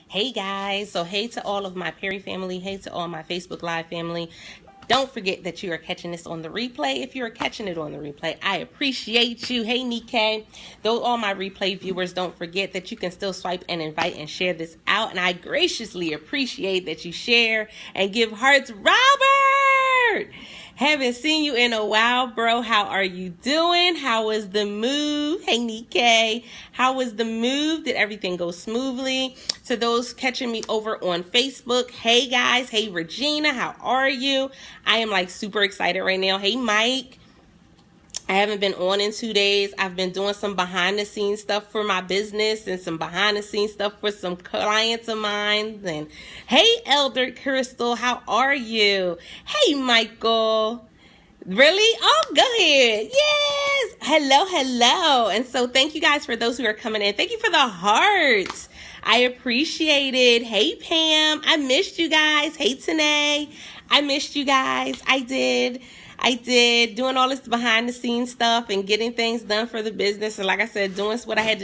Hey guys, so hey to all of my Perry family, hey to all my Facebook Live family. Don't forget that you are catching this on the replay. If you're catching it on the replay, I appreciate you. Hey Nikkei, though all my replay viewers, don't forget that you can still swipe and invite and share this out. And I graciously appreciate that you share and give hearts. Robert! Haven't seen you in a while, bro. How are you doing? How was the move? Hey, Nikkei. How was the move? Did everything go smoothly? To those catching me over on Facebook, hey, guys. Hey, Regina. How are you? I am like super excited right now. Hey, Mike. I haven't been on in 2 days. I've been doing some behind the scenes stuff for my business and some behind the scenes stuff for some clients of mine. And hey, Elder Crystal, how are you? Hey, Michael. Really? Oh, go ahead. Yes. Hello. And so thank you guys for those who are coming in. Thank you for the hearts. I appreciate it. Hey, Pam. I missed you guys. Hey, Tanae. I missed you guys. I did doing all this behind the scenes stuff and getting things done for the business. And like I said, doing what I had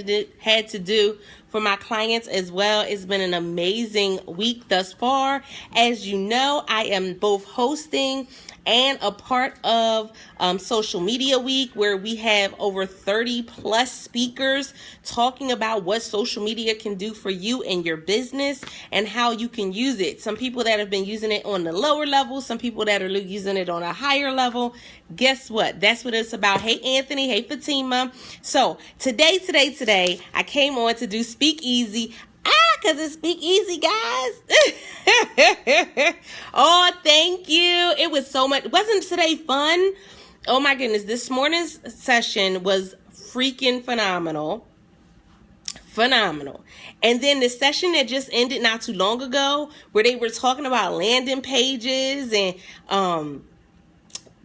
to do for my clients as well. It's been an amazing week thus far. As you know, I am both hosting and a part of Social Media Week, where we have over 30 plus speakers talking about what social media can do for you and your business and how you can use it. Some people that have been using it on the lower level, some people that are using it on a higher level. Guess what? That's what it's about. Hey, Anthony. Hey, Fatima. So today, I came on to do Speak Easy. Because it's Speak Easy, guys. Oh, thank you. It was so much. Wasn't today fun? Oh, my goodness. This morning's session was freaking phenomenal. And then the session that just ended not too long ago, where they were talking about landing pages, and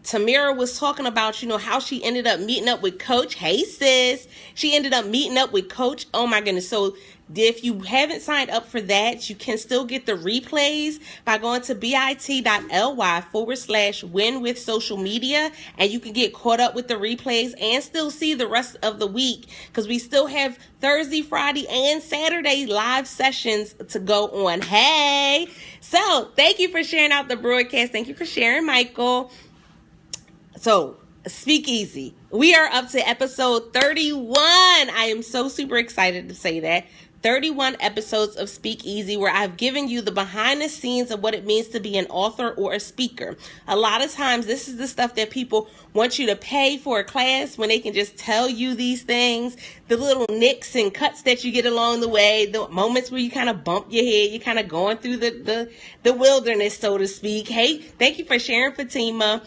Tamira was talking about, how she ended up meeting up with Coach. Hey, sis. She ended up meeting up with Coach. Oh, my goodness. So if you haven't signed up for that, you can still get the replays by going to bit.ly/win with social media. And you can get caught up with the replays and still see the rest of the week, because we still have Thursday, Friday, and Saturday live sessions to go on. Hey. So thank you for sharing out the broadcast. Thank you for sharing, Michael. So, Speak Easy. We are up to episode 31. I am so super excited to say that. 31 episodes of Speak Easy, where I've given you the behind the scenes of what it means to be an author or a speaker. A lot of times, this is the stuff that people want you to pay for a class when they can just tell you these things, the little nicks and cuts that you get along the way, the moments where you kind of bump your head, you're kind of going through the wilderness, so to speak. Hey, thank you for sharing, Fatima.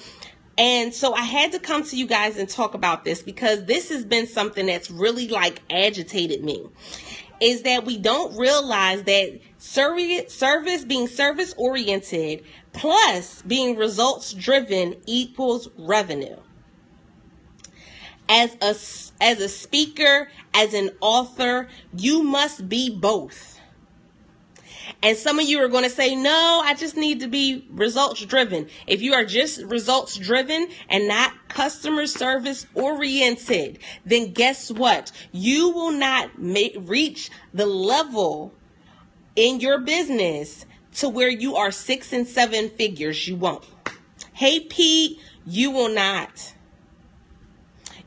And so I had to come to you guys and talk about this, because this has been something that's really agitated me, is that we don't realize that being service oriented plus being results driven equals revenue. As a speaker, as an author, you must be both. And some of you are going to say, no, I just need to be results driven. If you are just results driven and not customer service oriented, then guess what? You will not reach the level in your business to where you are 6 and 7 figures. You won't. Hey, Pete, you will not.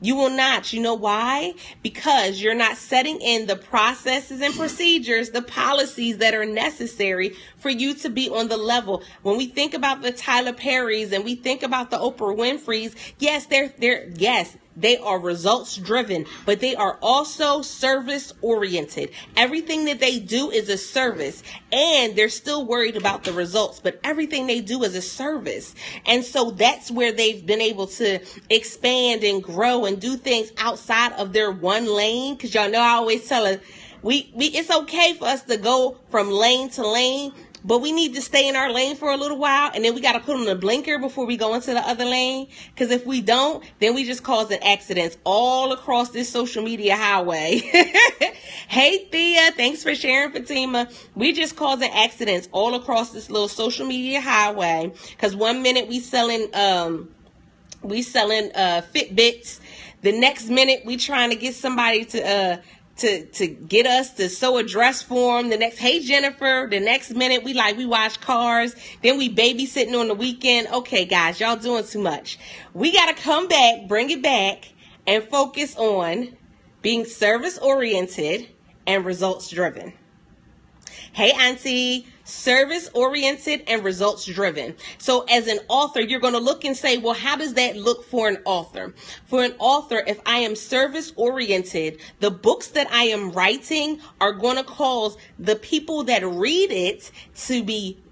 You will not. You know why? Because you're not setting in the processes and procedures, the policies that are necessary for you to be on the level. When we think about the Tyler Perrys and we think about the Oprah Winfreys, yes, they are results driven, but they are also service oriented. Everything that they do is a service, and they're still worried about the results, but everything they do is a service. And so that's where they've been able to expand and grow and do things outside of their one lane. Because y'all know I always tell us, it's okay for us to go from lane to lane, but we need to stay in our lane for a little while, and then we got to put on the blinker before we go into the other lane. Because if we don't, then we just causing accidents all across this social media highway. Hey, Thea, thanks for sharing, Fatima. We just causing accidents all across this little social media highway. Because 1 minute we selling Fitbits. The next minute we trying to get somebody to to get us to sew a dress for them. The next, hey Jennifer, the next minute we wash cars, then we babysitting on the weekend. Okay, guys, y'all doing too much. We got to come back, bring it back, and focus on being service oriented and results driven. Hey, Auntie, service oriented and results driven. So as an author, you're going to look and say, well, how does that look for an author? For an author, if I am service oriented, the books that I am writing are going to cause the people that read it to be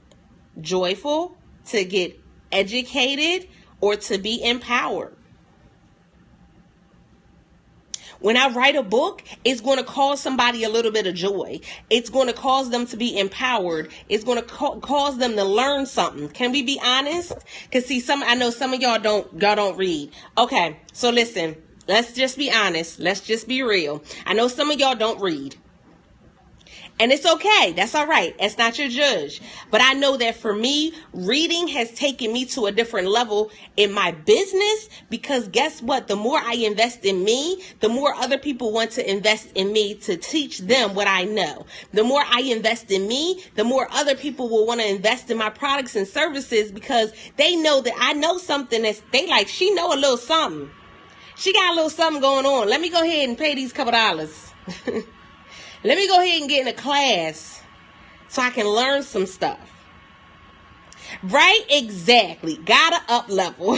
joyful, to get educated, or to be empowered. When I write a book, it's going to cause somebody a little bit of joy. It's going to cause them to be empowered. It's going to cause them to learn something. Can we be honest? Because see, I know some of y'all don't read. Okay, so listen, let's just be honest. Let's just be real. I know some of y'all don't read. And it's okay. That's all right. That's not your judge. But I know that for me, reading has taken me to a different level in my business, because guess what? The more I invest in me, the more other people want to invest in me to teach them what I know. The more I invest in me, the more other people will want to invest in my products and services, because they know that I know something that's, they like, she know a little something. She got a little something going on. Let me go ahead and pay these couple dollars. Let me go ahead and get in a class so I can learn some stuff. Right? Exactly. Gotta up level.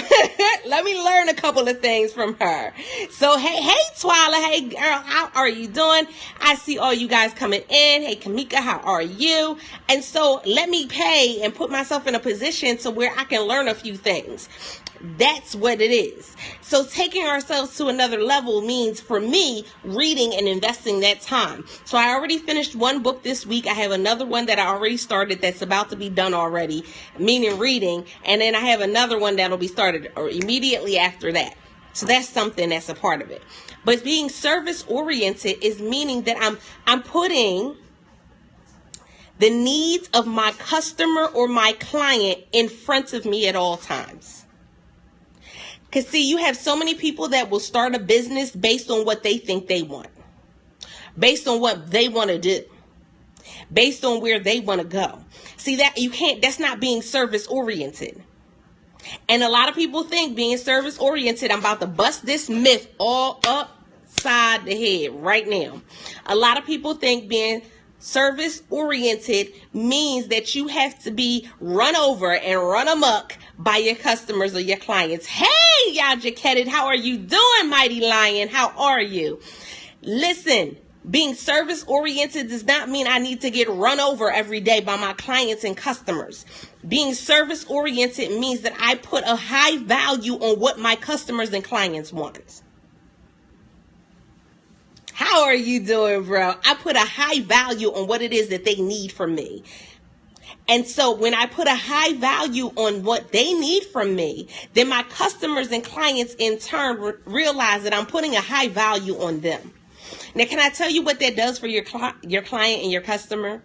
Let me learn a couple of things from her. So, hey, Twyla. Hey, girl, how are you doing? I see all you guys coming in. Hey, Kamika, how are you? And so let me pay and put myself in a position to where I can learn a few things. That's what it is. So taking ourselves to another level means, for me, reading and investing that time. So I already finished one book this week. I have another one that I already started that's about to be done already, meaning reading. And then I have another one that'll be started or immediately after that. So that's something that's a part of it. But being service oriented is meaning that I'm putting the needs of my customer or my client in front of me at all times. Because see, you have so many people that will start a business based on what they think they want, based on what they want to do, based on where they want to go. See, that you can't, that's not being service oriented. And a lot of people think being service oriented, I'm about to bust this myth all upside the head right now. A lot of people think being service oriented means that you have to be run over and run amok by your customers or your clients. Hey, y'all jacketted, how are you doing, Mighty Lion? How are you? Listen, being service oriented does not mean I need to get run over every day by my clients and customers. Being service oriented means that I put a high value on what my customers and clients want. How are you doing, bro? I put a high value on what it is that they need from me. And so when I put a high value on what they need from me, then my customers and clients in turn realize that I'm putting a high value on them. Now, can I tell you what that does for your client and your customer?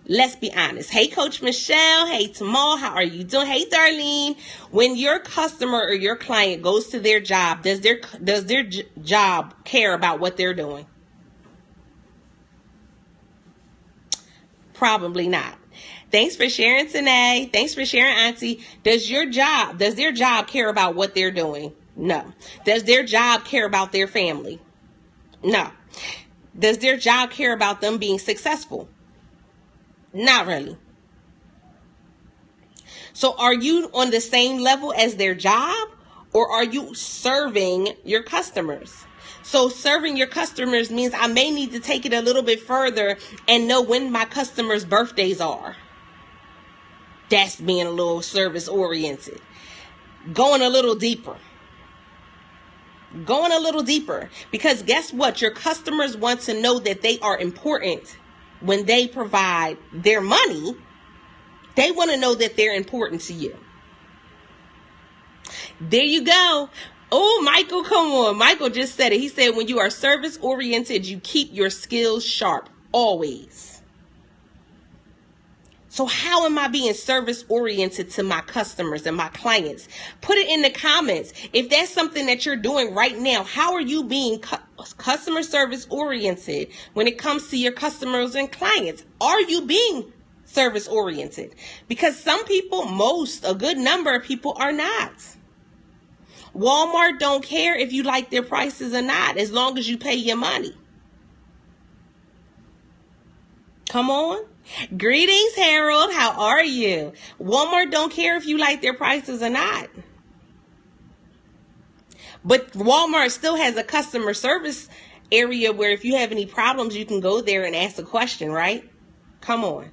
Let's be honest. Hey, Coach Michelle. Hey, Tamal. How are you doing? Hey, Darlene. When your customer or your client goes to their job, does their job care about what they're doing? Probably not. Thanks for sharing, Tanae. Thanks for sharing, Auntie. Does their job care about what they're doing? No. Does their job care about their family? No. Does their job care about them being successful? Not really. So are you on the same level as their job, or are you serving your customers? So serving your customers means I may need to take it a little bit further and know when my customers' birthdays are. That's being a little service oriented. Going a little deeper. Going a little deeper. Because guess what? Your customers want to know that they are important. When they provide their money, they want to know that they're important to you. There you go. Oh, Michael, come on. Michael just said it. He said, when you are service oriented, you keep your skills sharp always. So how am I being service oriented to my customers and my clients? Put it in the comments. If that's something that you're doing right now, how are you being customer service oriented when it comes to your customers and clients? Are you being service oriented? Because some people, a good number of people are not. Walmart don't care if you like their prices or not, as long as you pay your money. Come on. Greetings, Harold. How are you? Walmart don't care if you like their prices or not. But Walmart still has a customer service area where if you have any problems, you can go there and ask a question, right? Come on.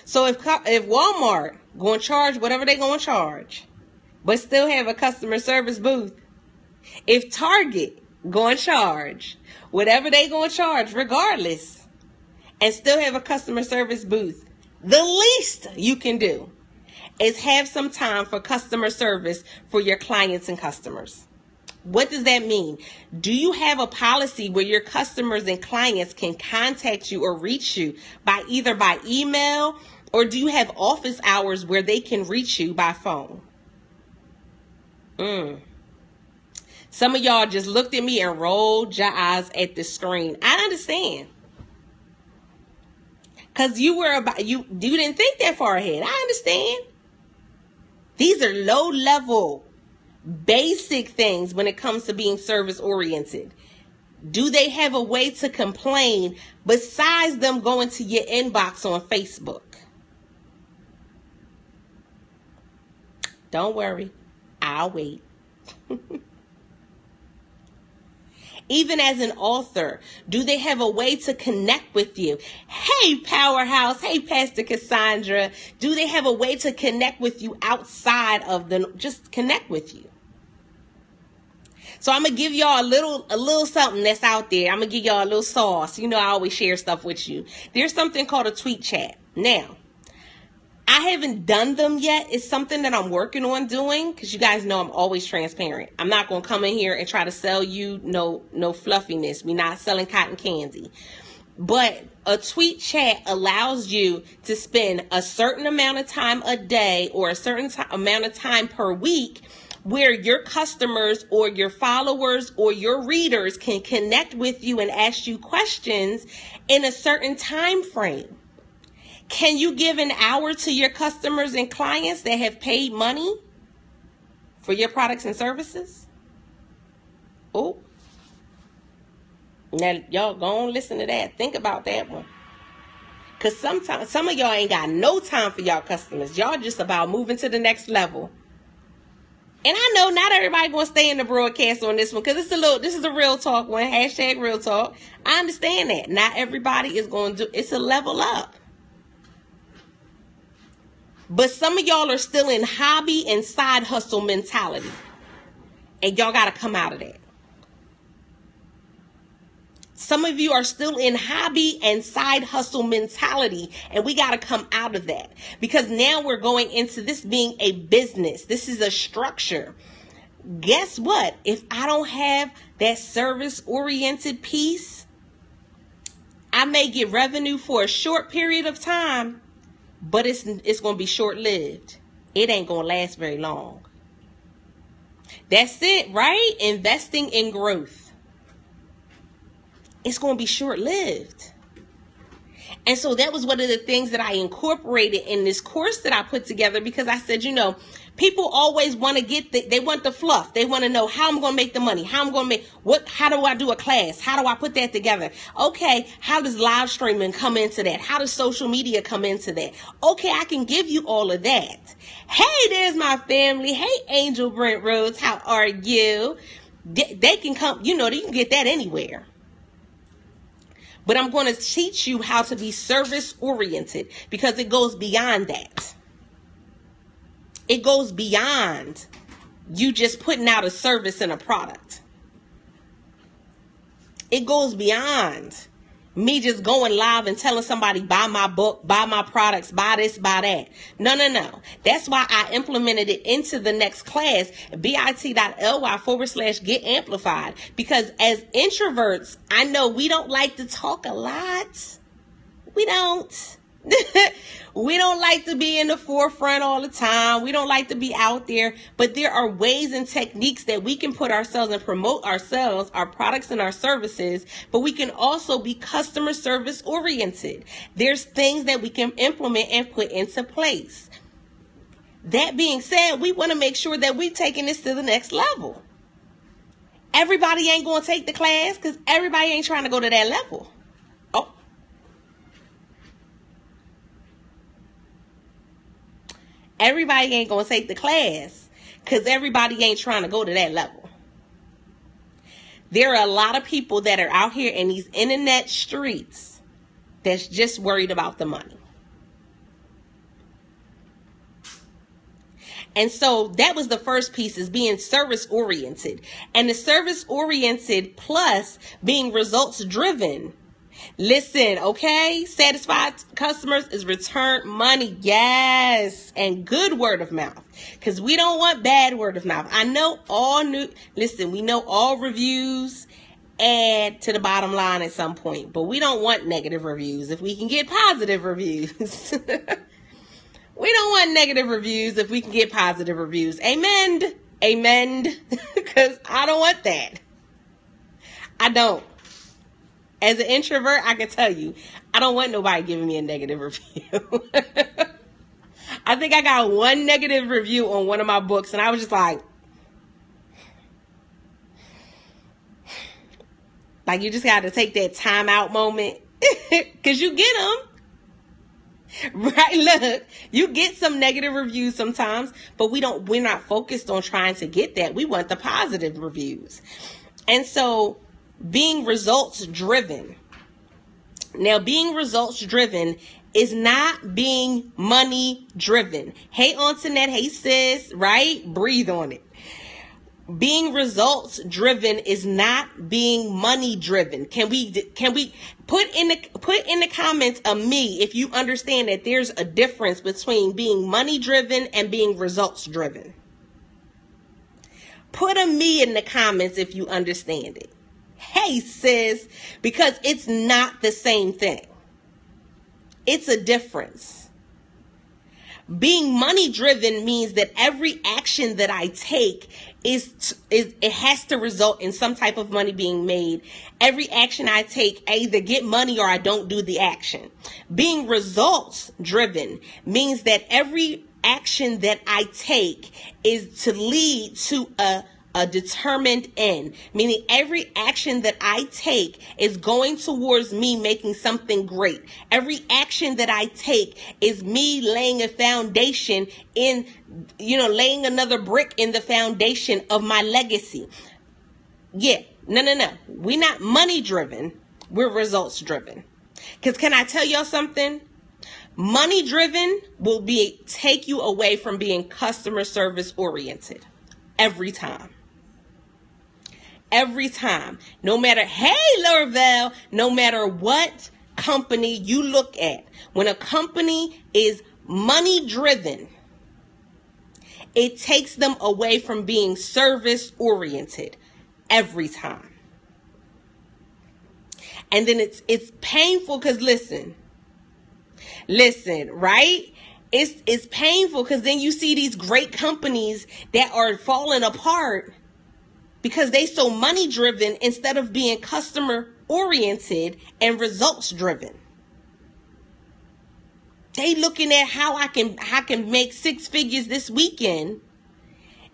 So if Walmart going to charge whatever they're going to charge, but still have a customer service booth, if Target going to charge whatever they going to charge regardless, and still have a customer service booth, the least you can do is have some time for customer service for your clients and customers. What does that mean? Do you have a policy where your customers and clients can contact you or reach you by either by email, or do you have office hours where they can reach you by phone? Some of y'all just looked at me and rolled your eyes at the screen. I understand. Because you didn't think that far ahead. I understand. These are low level, basic things when it comes to being service oriented. Do they have a way to complain besides them going to your inbox on Facebook? Don't worry. I'll wait. Even as an author, do they have a way to connect with you? Hey, Powerhouse. Hey, Pastor Cassandra. Do they have a way to connect with you outside of just connect with you? So I'm going to give y'all a little something that's out there. I'm going to give y'all a little sauce. You know, I always share stuff with you. There's something called a tweet chat. Now, I haven't done them yet. It's something that I'm working on doing, because you guys know I'm always transparent. I'm not going to come in here and try to sell you no fluffiness. We're not selling cotton candy. But a tweet chat allows you to spend a certain amount of time a day or a certain amount of time per week where your customers or your followers or your readers can connect with you and ask you questions in a certain time frame. Can you give an hour to your customers and clients that have paid money for your products and services? Oh, now y'all go on, listen to that. Think about that one. Because sometimes some of y'all ain't got no time for y'all customers. Y'all just about moving to the next level. And I know not everybody going to stay in the broadcast on this one, because this is a real talk one, hashtag real talk. I understand that. Not everybody is going to do, it's a level up. But some of y'all are still in hobby and side hustle mentality. And y'all got to come out of that. Some of you are still in hobby and side hustle mentality. And we got to come out of that. Because now we're going into this being a business. This is a structure. Guess what? If I don't have that service-oriented piece, I may get revenue for a short period of time. But it's going to be short-lived. It ain't going to last very long. That's it, right? Investing in growth. It's going to be short-lived. And so that was one of the things that I incorporated in this course that I put together, because I said, people always want to they want the fluff. They want to know how I'm going to make the money, how I'm going to how do I do a class? How do I put that together? Okay, how does live streaming come into that? How does social media come into that? Okay, I can give you all of that. Hey, there's my family. Hey, Angel Brent Rhodes, how are you? They can come, you can get that anywhere. But I'm going to teach you how to be service oriented, because it goes beyond that. It goes beyond you just putting out a service and a product. It goes beyond me just going live and telling somebody, buy my book, buy my products, buy this, buy that. No. That's why I implemented it into the next class, bit.ly/get amplified. Because as introverts, I know we don't like to talk a lot. We don't. We don't like to be in the forefront all the time. We don't like to be out there, but there are ways and techniques that we can put ourselves and promote ourselves, our products and our services, but we can also be customer service oriented. There's things that we can implement and put into place. That being said, we want to make sure that we're taking this to the next level. Everybody ain't going to take the class because everybody ain't trying to go to that level. Oh. Everybody ain't going to take the class because everybody ain't trying to go to that level. There are a lot of people that are out here in these internet streets that's just worried about the money. And so that was the first piece, is being service oriented. And the service oriented plus being results driven. Listen, okay? Satisfied customers is return money. Yes. And good word of mouth. Because we don't want bad word of mouth. I know we know all reviews add to the bottom line at some point. But we don't want negative reviews if we can get positive reviews. We don't want negative reviews if we can get positive reviews. Amen. Amen. Because I don't want that. I don't. As an introvert, I can tell you, I don't want nobody giving me a negative review. I think I got one negative review on one of my books, and I was just like, you just got to take that time out moment. Because you get them. Right? Look, you get some negative reviews sometimes, but we're not focused on trying to get that. We want the positive reviews. And so being results driven. Now, being results driven is not being money driven. Hey, Antoinette. Hey, sis. Right? Breathe on it. Being results driven is not being money driven. Can we put in the comments a me if you understand that there's a difference between being money driven and being results driven? Put a me in the comments if you understand it. Hey, sis, because it's not the same thing. It's a difference. Being money driven means that every action that I take it has to result in some type of money being made. Every action I take, I either get money or I don't do the action. Being results driven means that every action that I take is to lead to a determined end, meaning every action that I take is going towards me making something great. Every action that I take is me laying a foundation laying another brick in the foundation of my legacy. Yeah, no. We're not money driven. We're results driven. Because can I tell y'all something? Money driven will take you away from being customer service oriented every time. Every time. No matter, hey, Lorvel, no matter what company you look at, when a company is money driven, it takes them away from being service oriented every time. And then it's painful because listen, right? It's painful because then you see these great companies that are falling apart because they so money driven instead of being customer oriented and results driven. They looking at how I can make 6 figures this weekend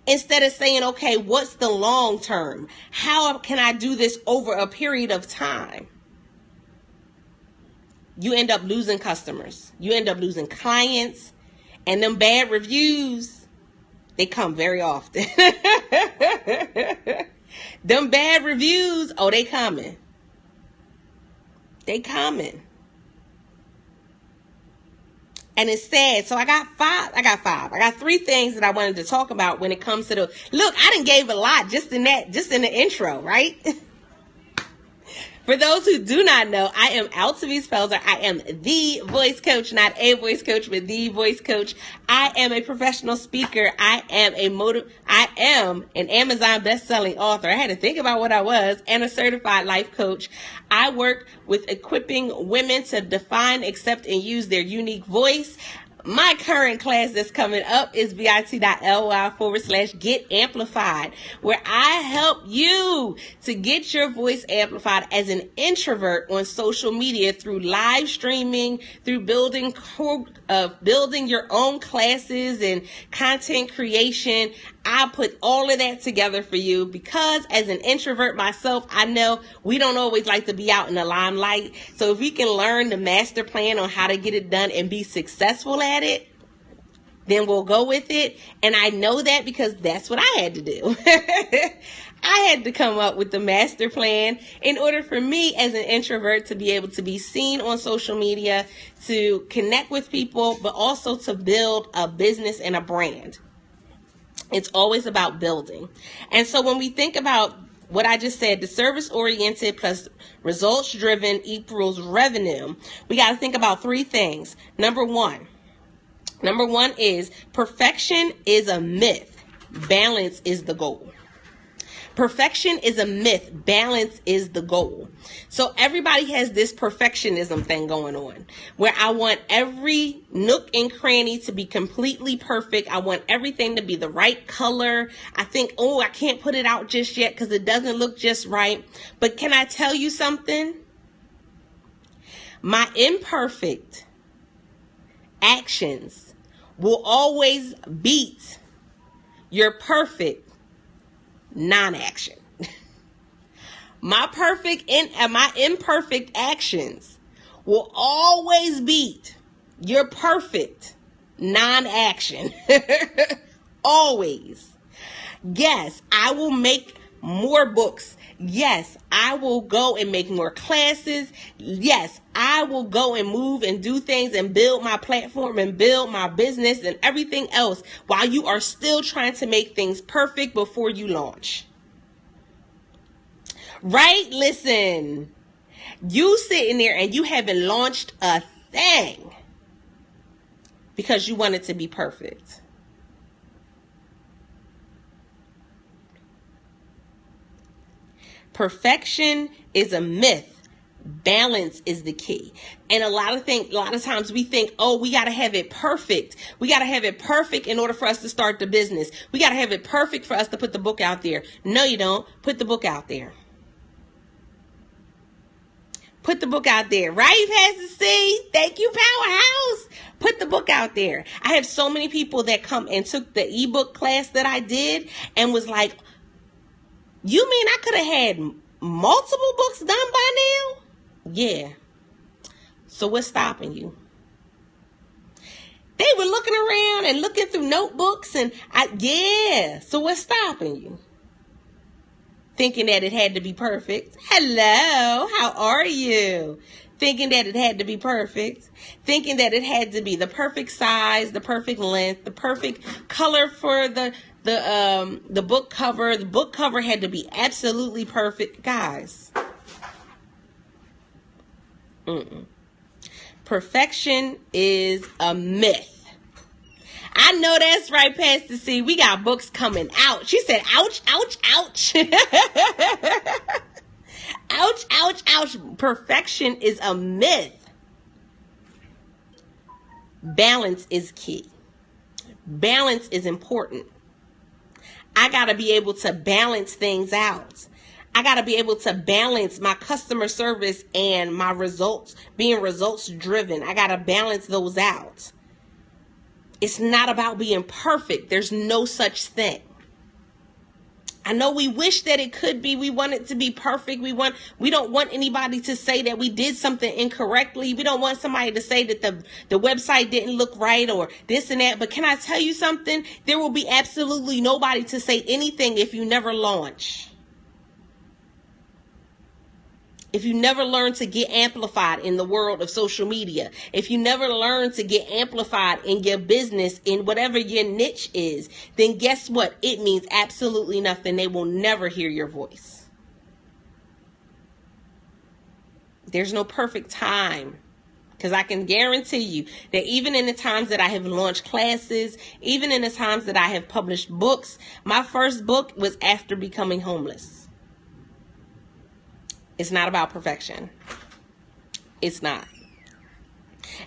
instead of saying, okay, what's the long term? How can I do this over a period of time? You end up losing customers. You end up losing clients, and them bad reviews, they come very often. Them bad reviews, they coming. They coming. And it's sad. So I got five. I got 3 things that I wanted to talk about when it comes to look, I done gave a lot just in the intro, right? For those who do not know, I am Altavis Pelzer. I am the voice coach, not a voice coach, but the voice coach. I am a professional speaker. I am an Amazon best-selling author. I had to think about what I was, and a certified life coach. I work with equipping women to define, accept, and use their unique voice. My current class that's coming up is bit.ly/Get Amplified, where I help you to get your voice amplified as an introvert on social media through live streaming, through building your own classes and content creation. I put all of that together for you because as an introvert myself, I know we don't always like to be out in the limelight. So if we can learn the master plan on how to get it done and be successful at it, then we'll go with it. And I know that because that's what I had to do. I had to come up with the master plan in order for me as an introvert to be able to be seen on social media, to connect with people, but also to build a business and a brand. It's always about building. And so when we think about what I just said, the service-oriented plus results-driven equals revenue, we got to think about three things. Number one is perfection is a myth. Balance is the goal. Perfection is a myth. Balance is the goal. So everybody has this perfectionism thing going on where I want every nook and cranny to be completely perfect. I want everything to be the right color. I think, I can't put it out just yet because it doesn't look just right. But can I tell you something? My imperfect actions will always beat your perfect non-action. My imperfect actions will always beat your perfect non-action. Always. Yes, I will make more books. Yes, I will go and make more classes. Yes, I will go and move and do things and build my platform and build my business and everything else while you are still trying to make things perfect before you launch. Right? Listen, you sitting there and you haven't launched a thing because you want it to be perfect. Perfection is a myth. Balance is the key. And a lot of times we think, we got to have it perfect. We got to have it perfect in order for us to start the business. We got to have it perfect for us to put the book out there. No, you don't. Put the book out there. Put the book out there. Right, Pastor C? Thank you, Powerhouse. Put the book out there. I have so many people that come and took the ebook class that I did and was like, you mean I could have had multiple books done by now? Yeah. So what's stopping you? They were looking around and looking through notebooks so what's stopping you? Thinking that it had to be perfect. Hello, how are you? Thinking that it had to be perfect. Thinking that it had to be the perfect size, the perfect length, the perfect color for the book cover. The book cover had to be absolutely perfect. Guys. Perfection is a myth. I know that's right, Pastor C. We got books coming out. She said, ouch, ouch, ouch. Ouch, ouch, ouch. Perfection is a myth. Balance is key. Balance is important. I got to be able to balance things out. I got to be able to balance my customer service and my results, being results driven. I got to balance those out. It's not about being perfect. There's no such thing. I know we wish that it could be. We want it to be perfect. We don't want anybody to say that we did something incorrectly. We don't want somebody to say that the website didn't look right or this and that. But can I tell you something? There will be absolutely nobody to say anything if you never launch. If you never learn to get amplified in the world of social media, if you never learn to get amplified in your business, in whatever your niche is, then guess what? It means absolutely nothing. They will never hear your voice. There's no perfect time. Because I can guarantee you that even in the times that I have launched classes, even in the times that I have published books, my first book was after becoming homeless. It's not about perfection. It's not.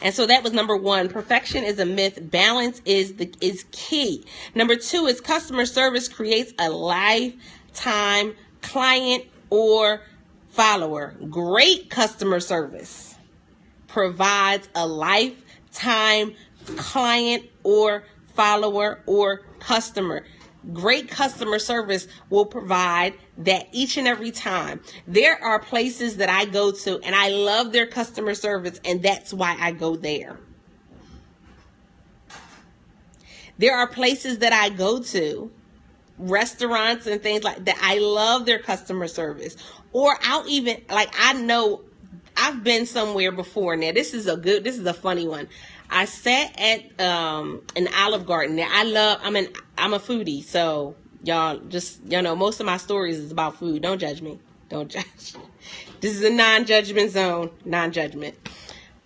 And so that was number one. Perfection is a myth. Balance is key. Number two is customer service creates a lifetime client or follower. Great customer service provides a lifetime client or follower or customer. Great customer service will provide that each and every time. There are places that I go to and I love their customer service, and that's why I go there. There are places that I go to, restaurants and things like that, I love their customer service. Or I'll even, like, I know I've been somewhere before. Now, this is a funny one. I sat at an Olive Garden. Now, I'm a foodie, so y'all just, most of my stories is about food. Don't judge me. Don't judge. This is a non-judgment zone. Non-judgment.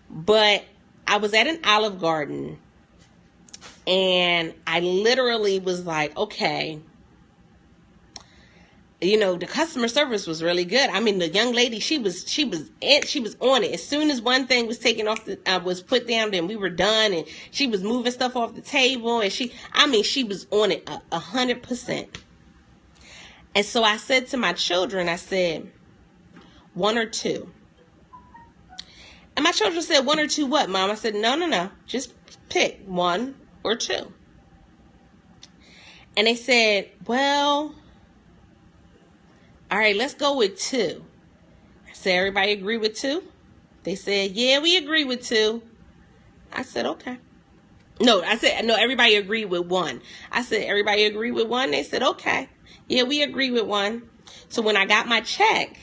But I was at an Olive Garden, and I literally was like, okay, the customer service was really good. I mean, the young lady, she was on it. As soon as one thing was taken off, was put down, then we were done, and she was moving stuff off the table, and she was on it 100%. And so I said to my children, I said, 1 or 2. And my children said, 1 or 2 what, Mom? I said, no, just pick 1 or 2. And they said, well, all right, let's go with 2. I said, everybody agree with 2? They said, yeah, we agree with 2. I said, okay. No, everybody agreed with 1. I said, everybody agree with 1? They said, okay. Yeah, we agree with 1. So when I got my check,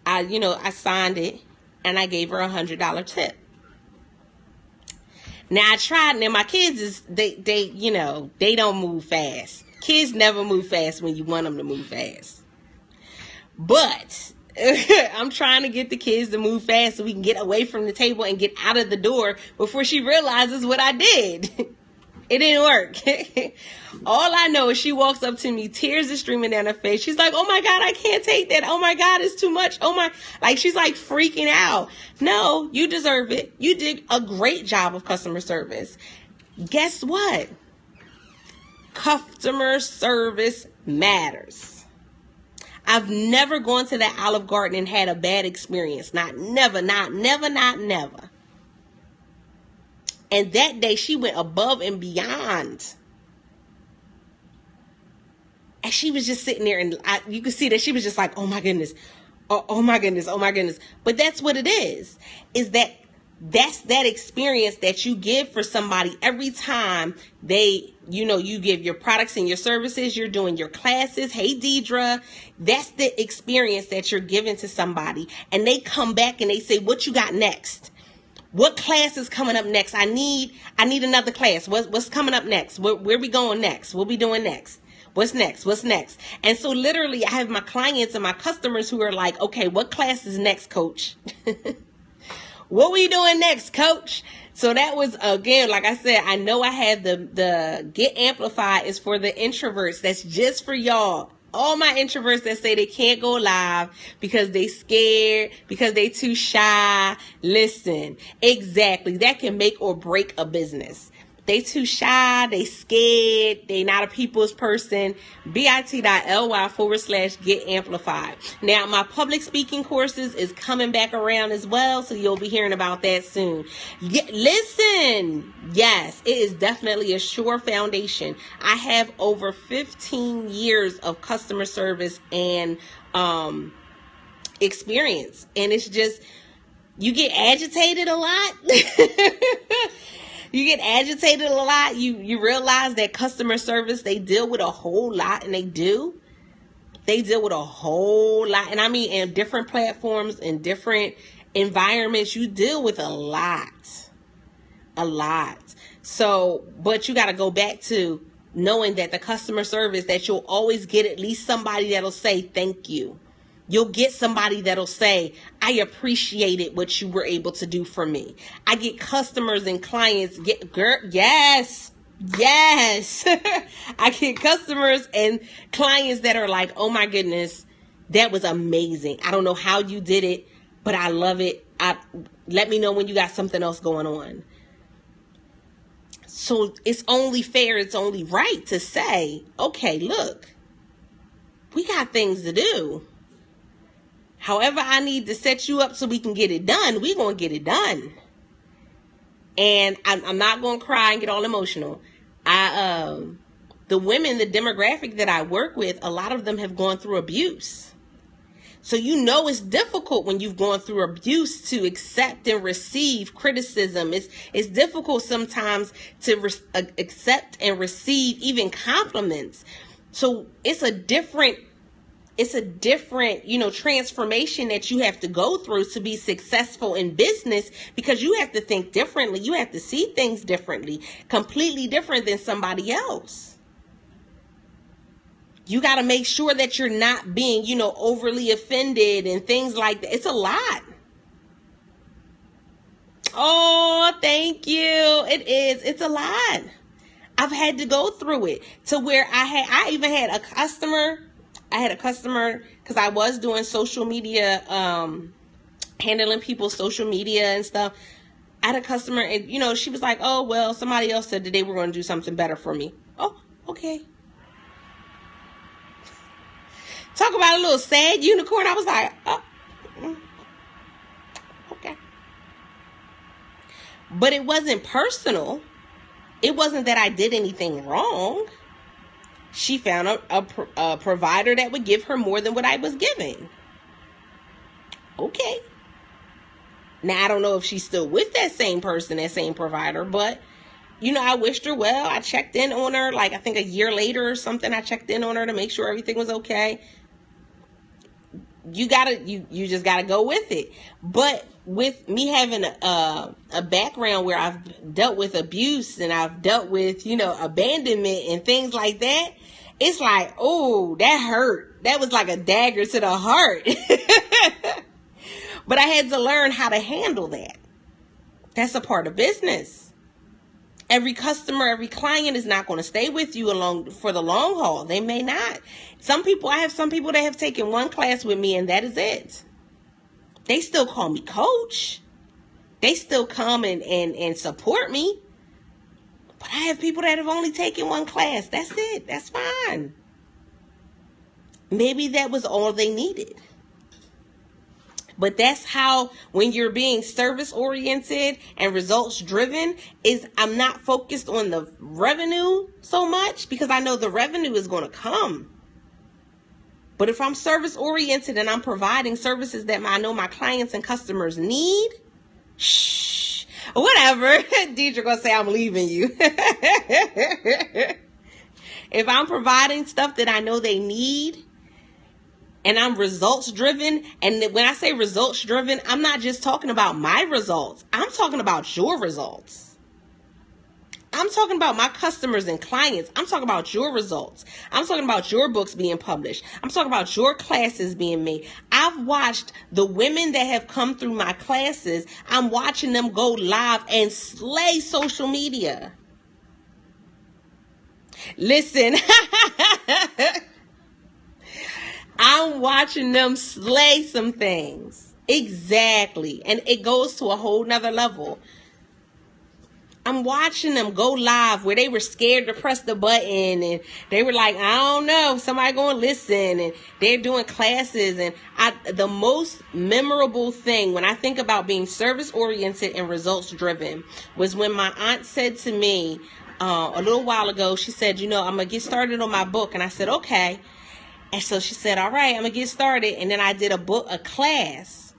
I signed it and I gave her $100 tip. Now now my kids they don't move fast. Kids never move fast when you want them to move fast. But I'm trying to get the kids to move fast so we can get away from the table and get out of the door before she realizes what I did. It didn't work. All I know is she walks up to me, tears are streaming down her face. She's like, oh my God, I can't take that. Oh my God, it's too much. She's like freaking out. No, you deserve it. You did a great job of customer service. Guess what? Customer service matters. I've never gone to that Olive Garden and had a bad experience. Never. And that day she went above and beyond. And she was just sitting there, and you could see that she was just like, oh my goodness. Oh my goodness. Oh my goodness. But that's what it is that's that experience that you give for somebody every time you give your products and your services, you're doing your classes. Hey, Deidre, that's the experience that you're giving to somebody. And they come back and they say, what you got next? What class is coming up next? I need another class. What's coming up next? Where we going next? What we doing next? What's next? And so literally I have my clients and my customers who are like, okay, what class is next, coach? What we doing next, coach? So that was, again, like I said, I know I had the Get Amplified is for the introverts. That's just for y'all. All my introverts that say they can't go live because they scared, because they too shy. Listen, exactly. That can make or break a business. They too shy, they scared, they not a people's person. bit.ly/Get Amplified. Now, my public speaking courses is coming back around as well, so you'll be hearing about that soon. Listen, yes, it is definitely a sure foundation. I have over 15 years of customer service and experience, and it's just, you get agitated a lot. You get agitated a lot. You realize that customer service, they deal with a whole lot, and they deal with a whole lot. And I mean, in different platforms, in different environments, you deal with a lot. So, but you got to go back to knowing that the customer service, that you'll always get at least somebody that'll say thank you. You'll get somebody that'll say, I appreciated what you were able to do for me. I get customers and clients yes. I get customers and clients that are like, oh my goodness, that was amazing. I don't know how you did it, but I love it. Let me know when you got something else going on. So it's only fair, it's only right to say, okay, look, we got things to do. However I need to set you up so we can get it done, we're going to get it done. And I'm not going to cry and get all emotional. The women, the demographic that I work with, a lot of them have gone through abuse. So you know it's difficult when you've gone through abuse to accept and receive criticism. It's difficult sometimes to accept and receive even compliments. So it's a different, transformation that you have to go through to be successful in business, because you have to think differently. You have to see things differently, completely different than somebody else. You got to make sure that you're not being, overly offended and things like that. It's a lot. Oh, thank you. It is. It's a lot. I've had to go through it to where I even had a customer. I had a customer because I was doing social media, handling people's social media and stuff. I had a customer and, she was like, oh, well, somebody else said that they were going to do something better for me. Oh, okay. Talk about a little sad unicorn. I was like, oh, okay. But it wasn't personal. It wasn't that I did anything wrong. She found a provider that would give her more than what I was giving. Okay. Now, I don't know if she's still with that same person, that same provider, but, I wished her well. I checked in on her, like, I think a year later or something. I checked in on her to make sure everything was okay. You just gotta go with it. But with me having a background where I've dealt with abuse and I've dealt with, abandonment and things like that, it's like, oh, that hurt. That was like a dagger to the heart. But I had to learn how to handle that. That's a part of business. Every customer, every client is not going to stay with you for the long haul. They may not. I have some people that have taken one class with me and that is it. They still call me coach. They still come and support me. But I have people that have only taken one class. That's it. That's fine. Maybe that was all they needed. But that's how, when you're being service oriented and results driven, I'm not focused on the revenue so much, because I know the revenue is going to come. But if I'm service oriented and I'm providing services that I know my clients and customers need, whatever. Deidre gonna say I'm leaving you. If I'm providing stuff that I know they need, and I'm results driven, and when I say results driven, I'm not just talking about my results. I'm talking about your results. I'm talking about my customers and clients. I'm talking about your results. I'm talking about your books being published. I'm talking about your classes being made. I've watched the women that have come through my classes. I'm watching them go live and slay social media. Listen. I'm watching them slay some things. Exactly. And it goes to a whole nother level. I'm watching them go live where they were scared to press the button and they were like, I don't know, somebody going to listen, and they're doing classes. And the most memorable thing when I think about being service oriented and results driven was when my aunt said to me a little while ago, she said, I'm going to get started on my book. And I said, okay. And so she said, all right, I'm going to get started. And then I did a class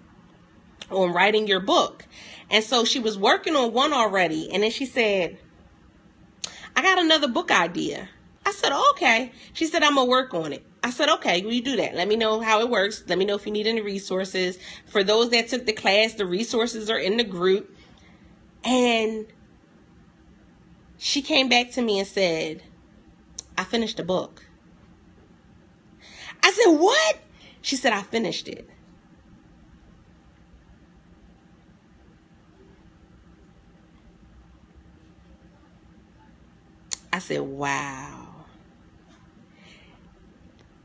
on writing your book. And so she was working on one already. And then she said, I got another book idea. I said, okay. She said, I'm going to work on it. I said, okay, will you do that? Let me know how it works. Let me know if you need any resources. For those that took the class, the resources are in the group. And she came back to me and said, I finished the book. I said, what? She said, I finished it. I said, wow.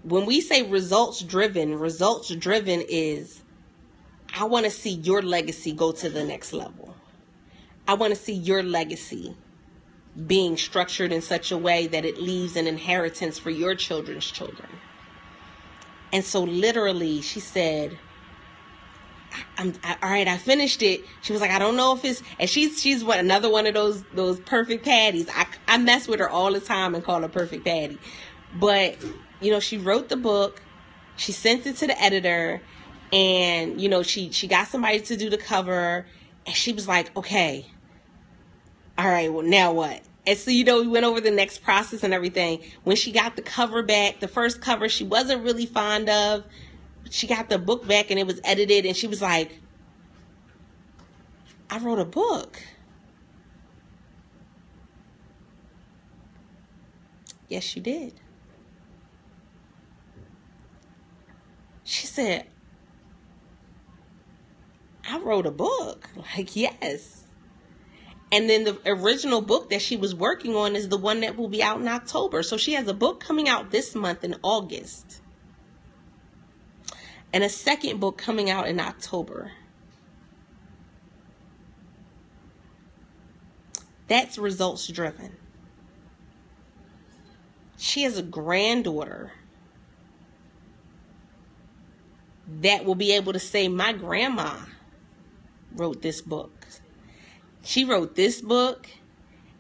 When we say results driven is, I want to see your legacy go to the next level. I want to see your legacy being structured in such a way that it leaves an inheritance for your children's children. And so literally she said, all right, I finished it. She was like, I don't know if it's, and she's what, another one of those perfect patties. I mess with her all the time and call her perfect patty. But, you know, she wrote the book, she sent it to the editor, and, you know, she got somebody to do the cover, and she was like, okay, all right, well, now what? And so, you know, we went over the next process and everything. When she got the cover back, the first cover she wasn't really fond of, she got the book back and it was edited, and she was like, I wrote a book. Yes, you did. She said, I wrote a book. Like, yes. And then the original book that she was working on is the one that will be out in October. So she has a book coming out this month in August, and a second book coming out in October. That's results driven. She has a granddaughter that will be able to say, my grandma wrote this book. She wrote this book,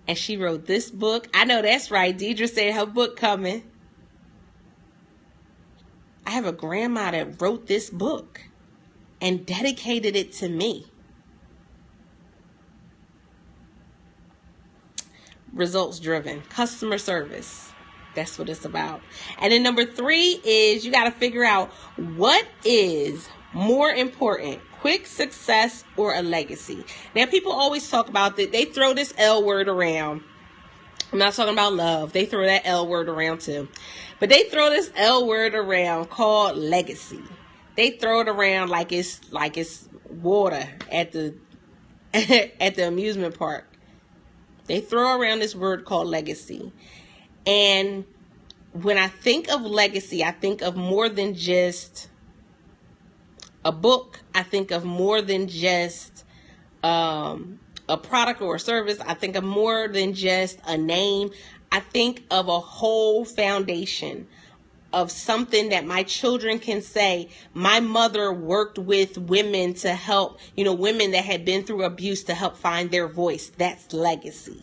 and she wrote this book. I know that's right. Deidre said her book coming. I have a grandma that wrote this book and dedicated it to me. Results driven. Customer service. That's what it's about. And then number 3 is you got to figure out what is more important, quick success or a legacy. Now, people always talk about that. They throw this L word around. I'm not talking about love. They throw that L word around too. But they throw this L word around called legacy. They throw it around like it's water at the at the amusement park. They throw around this word called legacy. And when I think of legacy, I think of more than just a book. I think of more than just a product or a service. I think of more than just a name. I think of a whole foundation of something that my children can say, my mother worked with women to help, women that had been through abuse to help find their voice. That's legacy.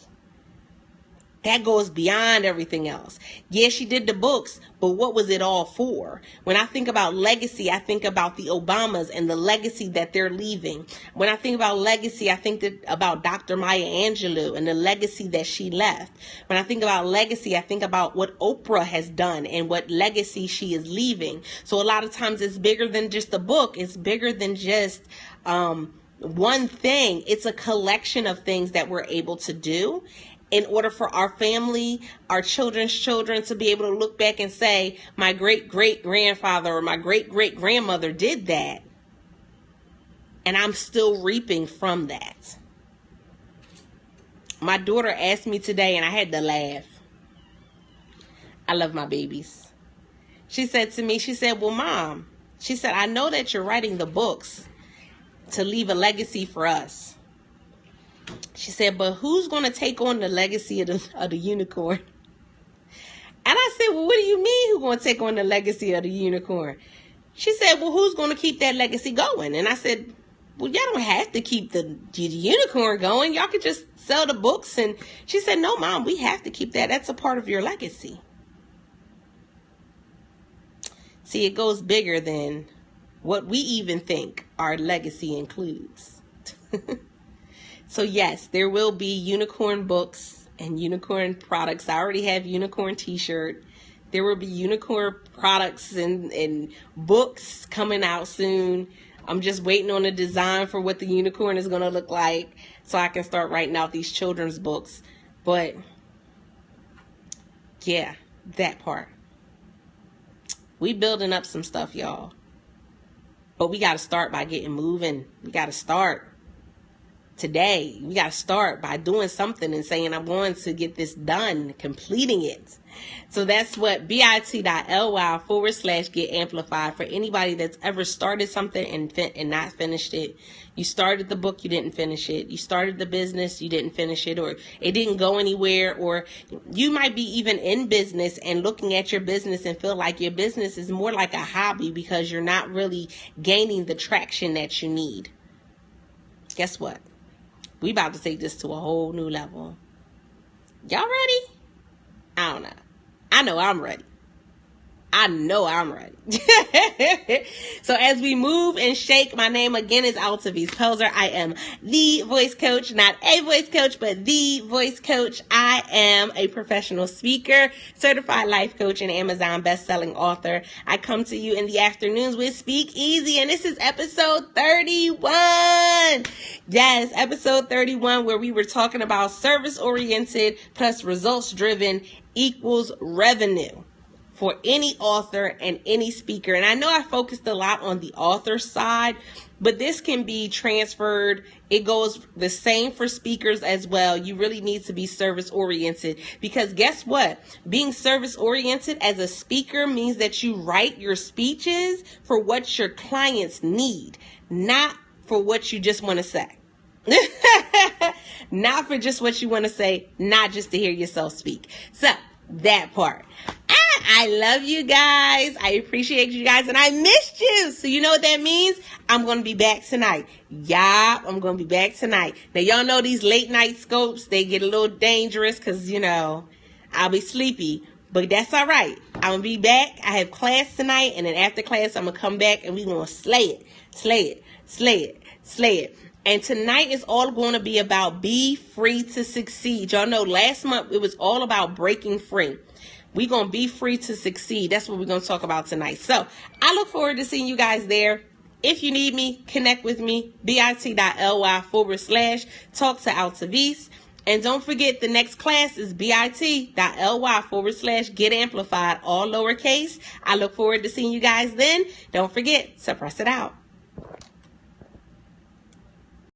That goes beyond everything else. Yeah, she did the books, but what was it all for? When I think about legacy, I think about the Obamas and the legacy that they're leaving. When I think about legacy, I think about Dr. Maya Angelou and the legacy that she left. When I think about legacy, I think about what Oprah has done and what legacy she is leaving. So a lot of times it's bigger than just a book. It's bigger than just one thing. It's a collection of things that we're able to do in order for our family, our children's children to be able to look back and say, my great-great-grandfather or my great-great-grandmother did that. And I'm still reaping from that. My daughter asked me today, and I had to laugh. I love my babies. She said to me, well, Mom, she said, I know that you're writing the books to leave a legacy for us. She said, but who's going to take on the legacy of the unicorn? And I said, well, what do you mean who's going to take on the legacy of the unicorn? She said, well, who's going to keep that legacy going? And I said, well, y'all don't have to keep the unicorn going. Y'all could just sell the books. And she said, no, Mom, we have to keep that. That's a part of your legacy. See, it goes bigger than what we even think our legacy includes. So yes, there will be unicorn books and unicorn products. I already have unicorn t-shirt. There will be unicorn products and books coming out soon. I'm just waiting on the design for what the unicorn is going to look like so I can start writing out these children's books. But yeah, that part. We building up some stuff, y'all. But we got to start by getting moving. We got to start today. We got to start by doing something and saying, I'm going to get this done, completing it. So that's what bit.ly/get amplified for anybody that's ever started something and not finished it. You started the book, you didn't finish it. You started the business, you didn't finish it, or it didn't go anywhere. Or you might be even in business and looking at your business and feel like your business is more like a hobby because you're not really gaining the traction that you need. Guess what? We about to take this to a whole new level. Y'all ready? I don't know. I know I'm ready. I know I'm ready. So as we move and shake, my name again is Altavice Pelzer. I am the voice coach, not a voice coach, but the voice coach. I am a professional speaker, certified life coach, and Amazon best-selling author. I come to you in the afternoons with Speak Easy, and this is episode 31. Yes, episode 31, where we were talking about service-oriented plus results-driven equals revenue for any author and any speaker. And I know I focused a lot on the author side, but this can be transferred. It goes the same for speakers as well. You really need to be service oriented, because guess what? Being service oriented as a speaker means that you write your speeches for what your clients need, not for what you just want to say. Not for just what you want to say, not just to hear yourself speak. So that part. I love you guys. I appreciate you guys, and I missed you. So you know what that means? I'm going to be back tonight. Yeah, I'm going to be back tonight. Now, y'all know these late night scopes, they get a little dangerous because, you know, I'll be sleepy. But that's all right. I'm going to be back. I have class tonight, and then after class, I'm going to come back, and we're going to slay it, slay it, slay it, slay it. And tonight is all going to be about be free to succeed. Y'all know last month it was all about breaking free. We're going to be free to succeed. That's what we're going to talk about tonight. So I look forward to seeing you guys there. If you need me, connect with me, bit.ly/talk to Altavice. And don't forget, the next class is bit.ly/get amplified, all lowercase. I look forward to seeing you guys then. Don't forget to press it out.